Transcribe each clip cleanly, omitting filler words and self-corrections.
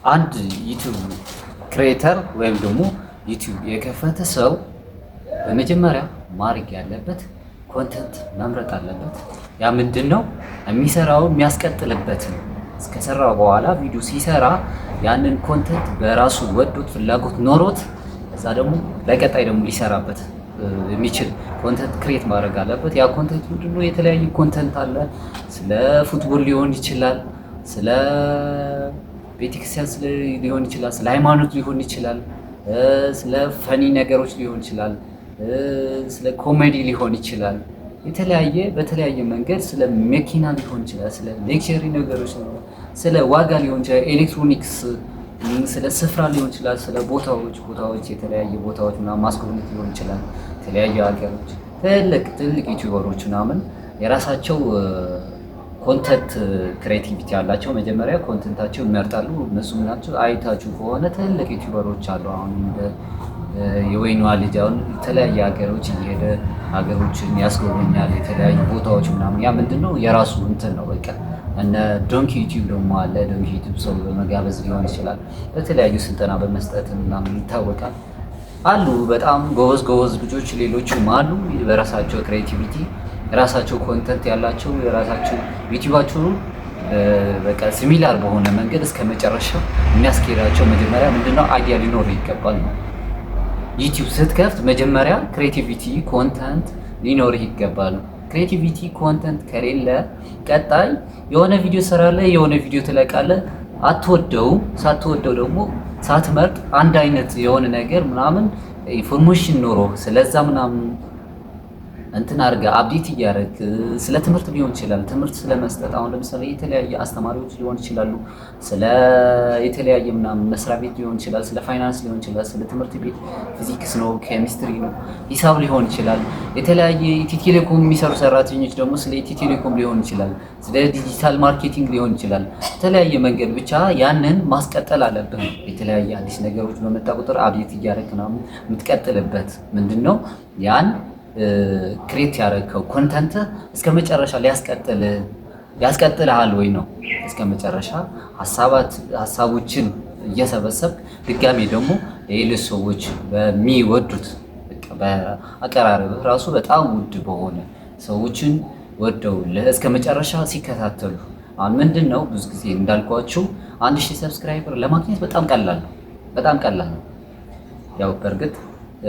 አንድ ዩቲዩብ ክሬተር ወይም ደግሞ ዩቲዩብ የከፈተ ሰው በመጀመሪያ ማድረግ ያለበት ኮንተንት መምረጥ አለበት። ያ ምንድን ነው የሚሰራው የሚያስቀጥልበትን እስከሰራው በኋላ ቪዲዮ ሲሰራ ያንን ኮንተንት በራሱ ወዶት ፍላጎት ኖሮት እዛ ደግሞ ለቀጣይ ደግሞ ሊሰራበት የሚችል ኮንተንት ክሬት ማድረግ አለበት። ያ ኮንተንት ምንድነው? የተለያዩ ኮንተንት አለ። ስለ ፉትቦል ሊሆን ይችላል፣ ስለ ቤተክርስቲያን ሊሆን ይችላል፣ ስለ ሃይማኖት ሊሆን ይችላል፣ ስለ ፈኒ ነገሮች ሊሆን ይችላል፣ ስለ ኮሜዲ ሊሆን ይችላል። በተለያየ መንገድ ስለ መኪና ሊሆን ይችላል፣ ስለ ሌክቸሪ ነገሮች፣ ስለ ዋጋ ሊሆን ይችላል፣ ኤሌክትሮኒክስ፣ ስለ ስፍራ ሊሆን ይችላል፣ ስለ ቦታዎች የተለያየ ቦታዎች ምናምን ማስጎብኘት ሊሆን ይችላል። የተለያዩ ሀገሮች ትልቅ ዩቲዩበሮች ምናምን የራሳቸው ኮንተንት ክሬቲቪቲ አላቸው። መጀመሪያ ኮንተንታቸው ይመርጣሉ። እነሱ ናቸው አይታችሁ ከሆነ ትልቅ ዩቲዩበሮች አሉ። አሁን የወይኗ ልጅ አሁን የተለያየ ሀገሮች እየሄደ ሀገሮችን ያስጎበኛል፣ የተለያዩ ቦታዎች ምናምን። ያ ምንድነው የራሱ እንትን ነው በቃ። እነ ዶንኪ ዩቲዩብ ደግሞ አለ። ዶንኪ ዩቲዩብ ሰው በመጋበዝ ሊሆን ይችላል፣ በተለያዩ ስልጠና በመስጠት ምናምን ይታወቃል። አሉ በጣም ጎበዝ ልጆች ሌሎችም አሉ። በራሳቸው ክሬቲቪቲ የራሳቸው ኮንተንት ያላቸው የራሳቸው ዩቲዩባቸው በቃ ሲሚላር በሆነ መንገድ እስከ መጨረሻ የሚያስኬዳቸው መጀመሪያ ምንድነው አይዲያ ሊኖር ይገባል ነው። ዩቲዩብ ስትከፍት መጀመሪያ ክሬቲቪቲ ኮንተንት ሊኖር ይገባል። ክሬቲቪቲ ኮንተንት ከሌለ ቀጣይ የሆነ ቪዲዮ ሰራለህ፣ የሆነ ቪዲዮ ትለቃለህ፣ ሳትወደው ደግሞ ሳትመርጥ አንድ አይነት የሆነ ነገር ምናምን ኢንፎርሜሽን ኖሮ ስለዛ ምናምን እንትን አድርገህ አፕዴት እያደረግ ስለ ትምህርት ሊሆን ይችላል። ትምህርት ስለመስጠት አሁን ለምሳሌ የተለያየ አስተማሪዎች ሊሆን ይችላሉ። ስለ የተለያየ ምናምን መስሪያ ቤት ሊሆን ይችላል። ስለ ፋይናንስ ሊሆን ይችላል። ስለ ትምህርት ቤት ፊዚክስ ነው፣ ኬሚስትሪ ነው፣ ሂሳብ ሊሆን ይችላል። የተለያየ ኢትዮ ቴሌኮም የሚሰሩ ሰራተኞች ደግሞ ስለ ኢትዮ ቴሌኮም ሊሆን ይችላል። ስለ ዲጂታል ማርኬቲንግ ሊሆን ይችላል። የተለያየ መንገድ ብቻ ያንን ማስቀጠል አለብን። የተለያየ አዲስ ነገሮች በመጣ ቁጥር አፕዴት እያደረግ ምናምን የምትቀጥልበት ምንድነው ያን ክሬት ያደረገው ኮንተንት እስከ መጨረሻ ሊያስቀጥልሃል ወይ ነው። እስከ መጨረሻ ሀሳቦችን እየሰበሰብ ድጋሜ ደግሞ የሌሎች ሰዎች በሚወዱት በአቀራረብ ራሱ በጣም ውድ በሆነ ሰዎችን ወደውልህ እስከ መጨረሻ ሲከታተሉ አሁን ምንድን ነው ብዙ ጊዜ እንዳልኳችሁ 1000 ሰብስክራይበር ለማግኘት በጣም ቀላል ነው። ያው በእርግጥ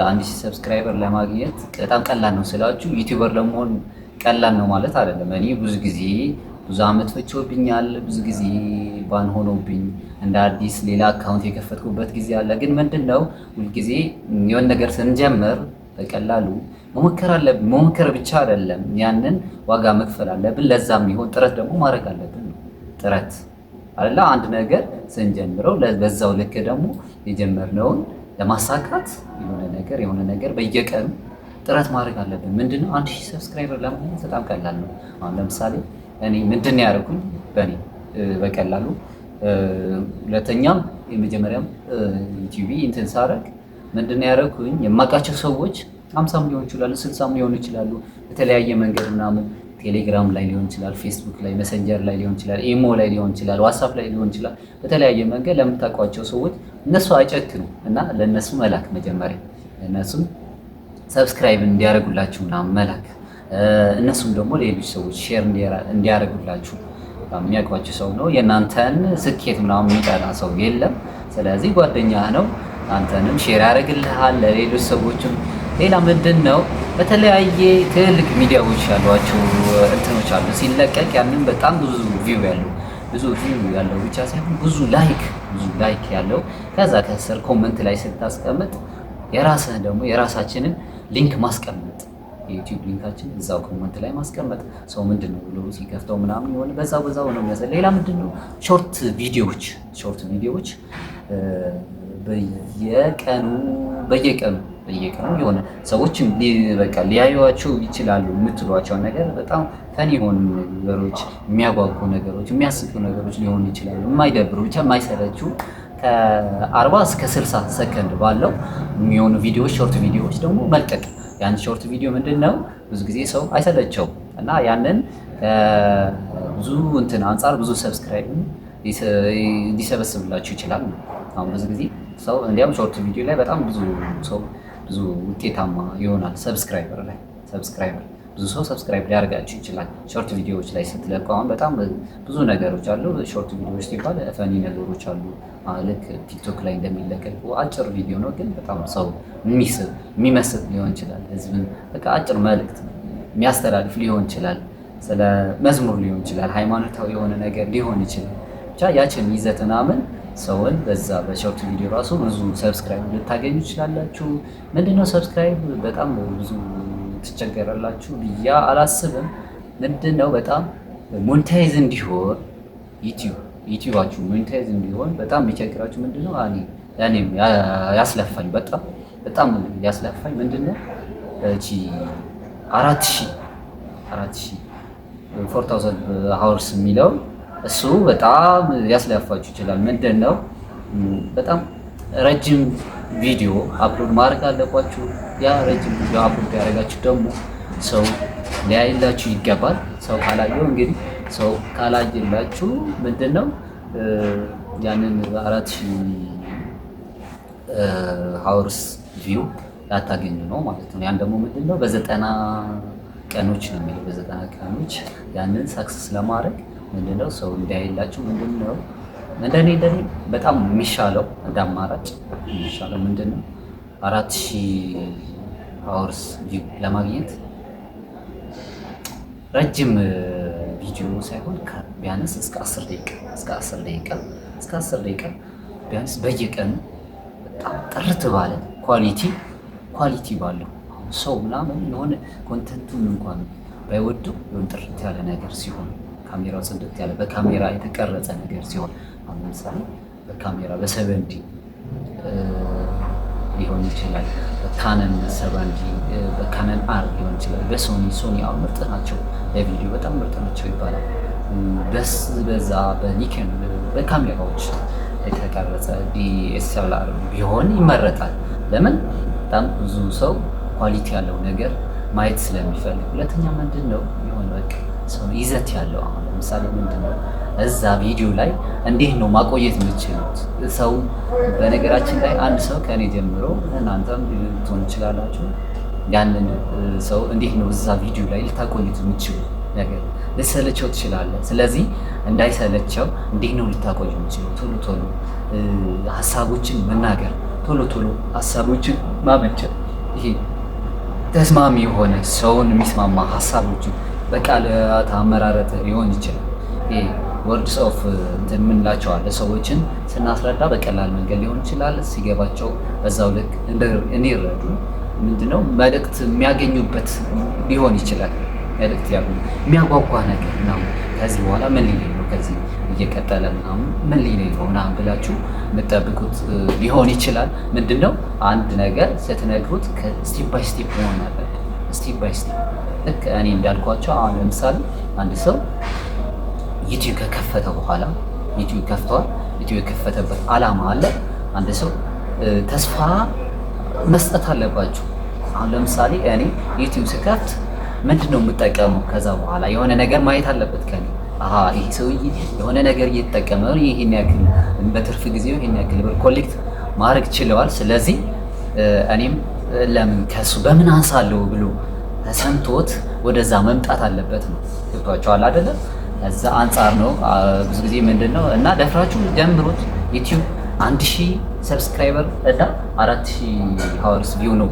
1000 ሰብስክራይበር ለማግኘት በጣም ቀላል ነው ስላችሁ ዩቲዩበር ለመሆን ቀላል ነው ማለት አይደለም። እኔ ብዙ አመት ፈጅቶብኛል። ብዙ ጊዜ ባን ሆኖብኝ እንደ አዲስ ሌላ አካውንት የከፈትኩበት ጊዜ አለ። ግን ምንድነው ሁልጊዜ የሆነ ነገር ስንጀምር በቀላሉ መሞከር አለብን። መሞከር ብቻ አይደለም፣ ያንን ዋጋ መክፈል አለብን። ለዛም ይሆን ጥረት ደግሞ ማድረግ አለብን። ጥረት አይደለ አንድ ነገር ስንጀምረው በዛው ልክ ደግሞ የጀመርነውን ለማሳካት የሆነ ነገር በየቀኑ ጥረት ማድረግ አለብን። ምንድነው 1000 ሰብስክራይበር ለማግኘት በጣም ቀላል ነው። አሁን ለምሳሌ እኔ ምንድነው ያደረኩኝ በእኔ በቀላሉ ሁለተኛም የመጀመሪያም ዩቲዩብ እንትን ሳደርግ ምንድነው ያደረኩኝ የማውቃቸው ሰዎች 50 ሊሆን ይችላሉ፣ 60 ሊሆኑ ይችላሉ። በተለያየ መንገድ ምናምን ቴሌግራም ላይ ሊሆን ይችላል፣ ፌስቡክ ላይ፣ መሰንጀር ላይ ሊሆን ይችላል፣ ኢሞ ላይ ሊሆን ይችላል፣ ዋትስአፕ ላይ ሊሆን ይችላል። በተለያየ መንገድ ለምታውቋቸው ሰዎች እነሱ አይጨክኑ እና ለነሱ መላክ መጀመሪያ እነሱም ሰብስክራይብ እንዲያደርጉላችሁ ምናምን መላክ እነሱም ደግሞ ሌሎች ሰዎች ሼር እንዲያደርጉላችሁ የሚያውቋቸው ሰው ነው። የእናንተን ስኬት ምናምን የሚጠላ ሰው የለም። ስለዚህ ጓደኛህ ነው፣ አንተንም ሼር ያደርግልሃል ለሌሎች ሰዎችም። ሌላ ምንድን ነው በተለያየ ትልቅ ሚዲያዎች ያሏቸው እንትኖች አሉ ሲለቀቅ ያንን በጣም ብዙ ቪው ያለው ብቻ ሳይሆን ብዙ ላይክ ያለው ከዛ ከስር ኮመንት ላይ ስታስቀምጥ የራስህን ደግሞ የራሳችንን ሊንክ ማስቀመጥ የዩቲዩብ ሊንካችን እዛው ኮመንት ላይ ማስቀመጥ ሰው ምንድነው ብሎ ሲከፍተው ምናምን የሆነ በዛው ነው የሚያሳይ። ሌላ ምንድነው ሾርት ቪዲዮዎች በየቀኑ የሆነ ሰዎችን በቃ ሊያዩዋቸው ይችላሉ የምትሏቸው ነገር በጣም ፈኒ የሆኑ ነገሮች፣ የሚያጓጉ ነገሮች፣ የሚያስቁ ነገሮች ሊሆኑ ይችላሉ። የማይደብሩ ብቻ የማይሰለቹ ከ40 እስከ 60 ሰከንድ ባለው የሚሆኑ ቪዲዮዎች ሾርት ቪዲዮዎች ደግሞ መልቀቅ። ያን ሾርት ቪዲዮ ምንድነው ብዙ ጊዜ ሰው አይሰለቸው እና ያንን ብዙ አንጻር ብዙ ሰብስክራይብ ሊሰበስብላችሁ ይችላል። አሁን ብዙ ጊዜ ሰው እንዲያውም ሾርት ቪዲዮ ላይ በጣም ብዙ ሰው ብዙ ውጤታማ ይሆናል። ሰብስክራይበር ብዙ ሰው ሰብስክራይብ ሊያደርጋችሁ ይችላል። ሾርት ቪዲዮዎች ላይ ስትለቁ አሁን በጣም ብዙ ነገሮች አሉ። ሾርት ቪዲዮዎች ሲባል ፈኒ ነገሮች አሉ። ልክ ቲክቶክ ላይ እንደሚለቀቁ አጭር ቪዲዮ ነው፣ ግን በጣም ሰው የሚመስል ሊሆን ይችላል። ህዝብን በቃ አጭር መልእክት የሚያስተላልፍ ሊሆን ይችላል። ስለ መዝሙር ሊሆን ይችላል። ሃይማኖታዊ የሆነ ነገር ሊሆን ይችላል። ብቻ ያችን ይዘት ምናምን ሰውን በዛ በሾርት ቪዲዮ ራሱ ብዙ ሰብስክራይብ ልታገኙ ይችላላችሁ። ምንድነው ሰብስክራይብ በጣም ብዙ ትቸገራላችሁ ብዬ አላስብም። ምንድነው በጣም ሞኔታይዝ እንዲሆን ዩቲዩባችሁ ሞኔታይዝ እንዲሆን በጣም የሚቸግራችሁ ምንድነው? እኔም ያስለፋኝ በጣም ያስለፋኝ ምንድነው እቺ 4000 ሃወርስ የሚለው እሱ በጣም ሊያስለፋችሁ ይችላል። ምንድነው በጣም ረጅም ቪዲዮ አፕሎድ ማድረግ አለባችሁ። ያ ረጅም ቪዲዮ አፕሎድ ያደረጋችሁ ደግሞ ሰው ሊያይላችሁ ይገባል። ሰው ካላየው እንግዲህ ሰው ካላየላችሁ ምንድነው ያንን 4000 ሃወርስ ቪው ላታገኙ ነው ማለት ነው። ያን ደግሞ ምንድነው በ90 ቀኖች ነው የሚለው። በ90 ቀኖች ያንን ሳክሰስ ለማድረግ ምንድነው ሰው እንዲያይላችሁ ምንድነው እንደኔ በጣም የሚሻለው እንደ አማራጭ የሚሻለው ምንድነው 4000 ሃወርስ ቪው ለማግኘት ረጅም ቪዲዮ ሳይሆን ቢያንስ እስከ 10 ደቂቃ ቢያንስ በየቀኑ በጣም ጥርት ባለ ኳሊቲ ባለው ሰው ምናምን የሆነ ኮንተንቱን እንኳን ባይወደው የሆነ ጥርት ያለ ነገር ሲሆን ካሜራው ጽድት ያለ በካሜራ የተቀረጸ ነገር ሲሆን አሁን ለምሳሌ በካሜራ በ70 ሊሆን ይችላል፣ በካነን 70 በካነን አር ሊሆን ይችላል፣ በሶኒ አሁን ምርጥ ናቸው ለቪዲዮ በጣም ምርጥ ናቸው ይባላል። በዛ በኒከን በካሜራዎች የተቀረጸ ዲኤስኤልአር ቢሆን ይመረጣል። ለምን? በጣም ብዙ ሰው ኳሊቲ ያለው ነገር ማየት ስለሚፈልግ። ሁለተኛ ምንድነው የሆነ በቃ ሰው ይዘት ያለው አሁን ለምሳሌ ምንድነው እዛ ቪዲዮ ላይ እንዴት ነው ማቆየት የምትችሉት? ሰው በነገራችን ላይ አንድ ሰው ከኔ ጀምሮ እናንተም ልትሆን ይችላላችሁ። ያንን ሰው እንዴት ነው እዛ ቪዲዮ ላይ ልታቆዩት የምትችሉ ነገር ልሰለቸው ትችላለህ። ስለዚህ እንዳይሰለቸው እንዴት ነው ልታቆዩ የምትችሉ? ቶሎ ሀሳቦችን መናገር፣ ቶሎ ሀሳቦችን ማመንጨት፣ ይሄ ተስማሚ የሆነ ሰውን የሚስማማ ሀሳቦችን በቃላት አመራረጥ ሊሆን ይችላል። ይሄ ወርድስ ኦፍ እንትን የምንላቸው አለ። ሰዎችን ስናስረዳ በቀላል መንገድ ሊሆን ይችላል። ሲገባቸው በዛው ልክ እንዲረዱ ምንድነው መልእክት የሚያገኙበት ሊሆን ይችላል። መልእክት የሚያጓጓ ነገር ምናምን ከዚህ በኋላ ምን ሊለኝ ነው፣ ከዚህ እየቀጠለ ምናምን ምን ሊለኝ ነው ምናምን ብላችሁ የምጠብቁት ሊሆን ይችላል። ምንድነው አንድ ነገር ስትነግሩት ስቴፕ ባይ ስቴፕ መሆን አለበት። ስቴፕ ባይ ስቴፕ ልክ እኔ እንዳልኳቸው አሁን ለምሳሌ አንድ ሰው ዩቲዩብ ከከፈተ በኋላ ዩቲዩብ ከፍቷል። ዩቲዩብ የከፈተበት አላማ አለ። አንድ ሰው ተስፋ መስጠት አለባችሁ። አሁን ለምሳሌ እኔ ዩቲዩብ ስከፍት ምንድነው የምጠቀመው? ከዛ በኋላ የሆነ ነገር ማየት አለበት ከኔ። ይሄ ሰውዬ የሆነ ነገር እየተጠቀመ ነው፣ ይሄን ያክል በትርፍ ጊዜው ይሄን ያክል ብር ኮሌክት ማድረግ ችለዋል። ስለዚህ እኔም ለምን ከሱ በምን አንሳለሁ ብሎ ተሰምቶት ወደዛ መምጣት አለበት ነው። ገብቷችኋል አይደለም? እዛ አንጻር ነው ብዙ ጊዜ ምንድነው እና ደፍራችሁ ጀምሩት። ዩቲዩብ 1000 ሰብስክራይበር እና 4000 ሃወርስ ቪው ነው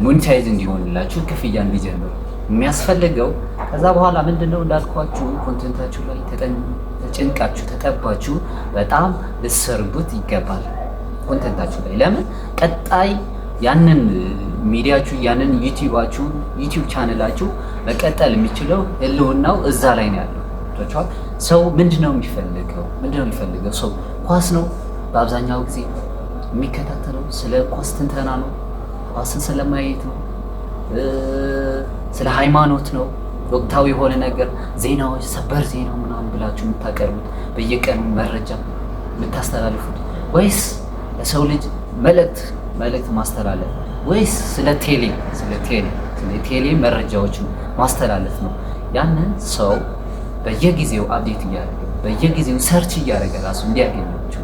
ሞኔታይዝ እንዲሆንላችሁ ክፍያ እንዲጀምሩ የሚያስፈልገው። ከዛ በኋላ ምንድነው እንዳልኳችሁ ኮንቴንታችሁ ላይ ተጨንቃችሁ ተጠባችሁ በጣም ልትሰርቡት ይገባል። ኮንቴንታችሁ ላይ ለምን ቀጣይ ያንን ሚዲያችሁ ያንን ዩቲዩብ ቻናላችሁ መቀጠል የሚችለው ህልውናው እዛ ላይ ነው ያለው። ሰው ምንድነው የሚፈልገው? ሰው ኳስ ነው በአብዛኛው ጊዜ የሚከታተለው። ስለ ኳስ ትንተና ነው፣ ኳስን ስለማየት ነው፣ ስለ ሃይማኖት ነው፣ ወቅታዊ የሆነ ነገር ዜናዎች፣ ሰበር ዜና ምናምን ብላችሁ የምታቀርቡት በየቀኑ መረጃ የምታስተላልፉት፣ ወይስ ለሰው ልጅ መልእክት ማስተላለፍ፣ ወይስ ስለ ቴሌ መረጃዎችን ማስተላለፍ ነው? ያንን ሰው በየጊዜው አፕዴት እያደረገ በየጊዜው ሰርች እያደረገ ራሱ እንዲያገኛችሁ።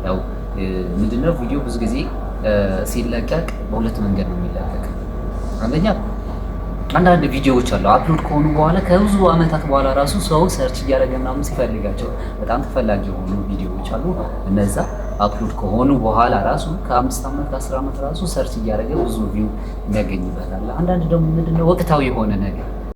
ያው ምንድነው ቪዲዮ ብዙ ጊዜ ሲለቀቅ በሁለት መንገድ ነው የሚለቀቅ። አንደኛ አንዳንድ ቪዲዮዎች አሉ አፕሎድ ከሆኑ በኋላ ከብዙ ዓመታት በኋላ ራሱ ሰው ሰርች እያደረገ ምናምን ሲፈልጋቸው በጣም ተፈላጊ የሆኑ ቪዲዮዎች አሉ። እነዛ አፕሎድ ከሆኑ በኋላ ራሱ ከ5 ዓመት ከ10 ዓመት ራሱ ሰርች እያደረገ ብዙ ቪው የሚያገኝበታል። አንዳንድ ደግሞ ምንድነው ወቅታዊ የሆነ ነገር